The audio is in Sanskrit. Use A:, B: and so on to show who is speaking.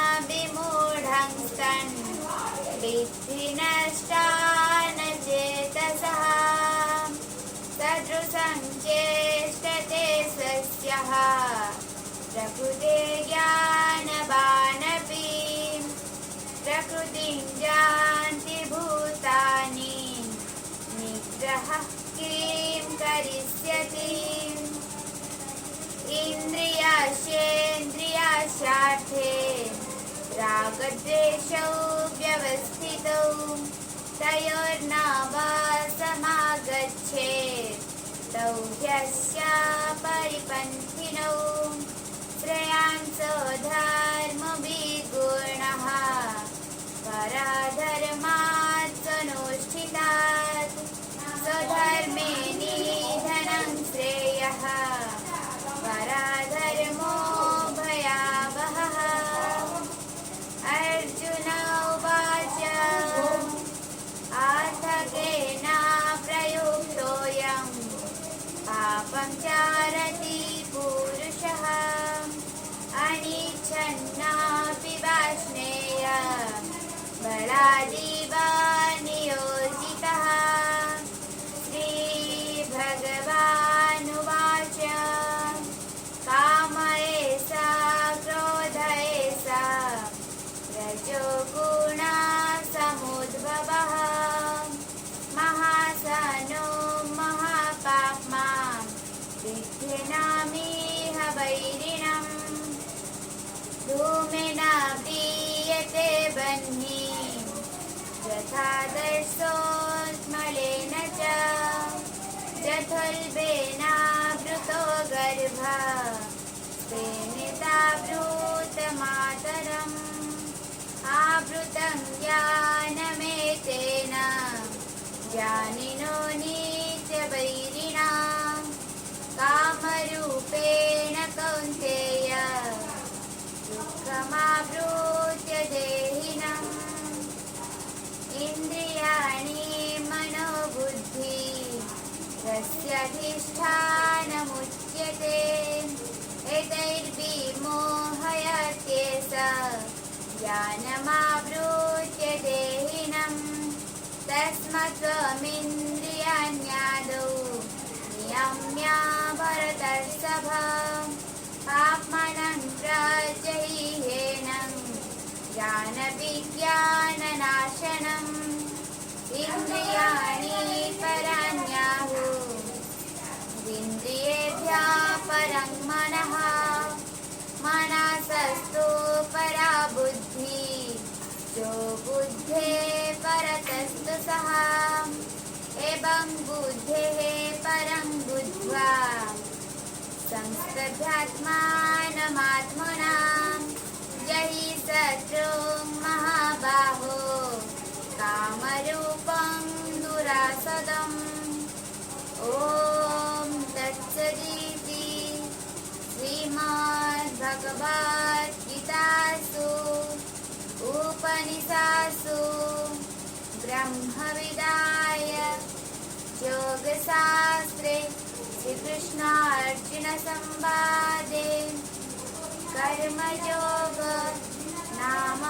A: सर्वज्ञानविमूढं स्तन् विद्धि नष्टान चेतसः सदृशं चेष्टते स्वस्यः प्रकृतिर्ज्ञानवानपि प्रकृतिं यान्ति भूतानि निग्रहः किं करिष्यति इन्द्रियार्थेन्द्रियार्थे रागद्वेषौ व्यवस्थितौ तयोर्नव समागच्छेत् तौ ह्यस्य परिपन्थिनौ श्रेयांसो धर्मविगुणः परधर्मात् स्वनुष्ठितात् स्वधर्मे निधनं श्रेयः परधर्मो भयावहः अर्जुन उवाच अथ केन प्रयुक्तोऽयं पापं चरति पुरुषः अनिच्छन्नापि वाष्णेय बलादेव नियोजितः श्रीभगवानुवाच काम एषा क्रोध एषा रजोगुणसमुद्भवः महासनो महापाप्मा विद्धेनामिह वैरिणम् धूमेन प्रीयते बह्निः यथादर्शोष्मलेन च जठुल्बेनावृतो गर्भः तेनेतावृतमातरम् आवृतं ज्ञानमेतेन ज्ञानिनो नित्यवैरिणा कामरूपेण कौन्तेय दुःखमावृत्य देहिनम् इन्द्रियाणि मनोबुद्धि रस्यधिष्ठानमुच्यते एतैर्विमोहयत्येष ज्ञानमावृत्य देहिनम् तस्मात् त्वमिन्द्रियाण्यादौ नियम्य भरतर्षभ पाप्मनं प्रजह्येनं ज्ञानविज्ञाननाशनम् इन्द्रियाणि पराण्याहुः इन्द्रियेभ्यः परं मनः मनसस्तु परा बुद्धिः जो बुद्धेः परतस्तु सः एवं बुद्धेः परं बुद्ध्वा संस्तभ्यात्मानमात्मना जहि शत्रुं महाबाहो कामरूपं दुरासदम् ॐ तत्सदिति श्रीमद्भगवद्गीतासु उपनिषत्सु ब्रह्मविद्यायां योगशास्त्रे श्रीकृष्णार्जुनसंवादे कर्मयोग नाम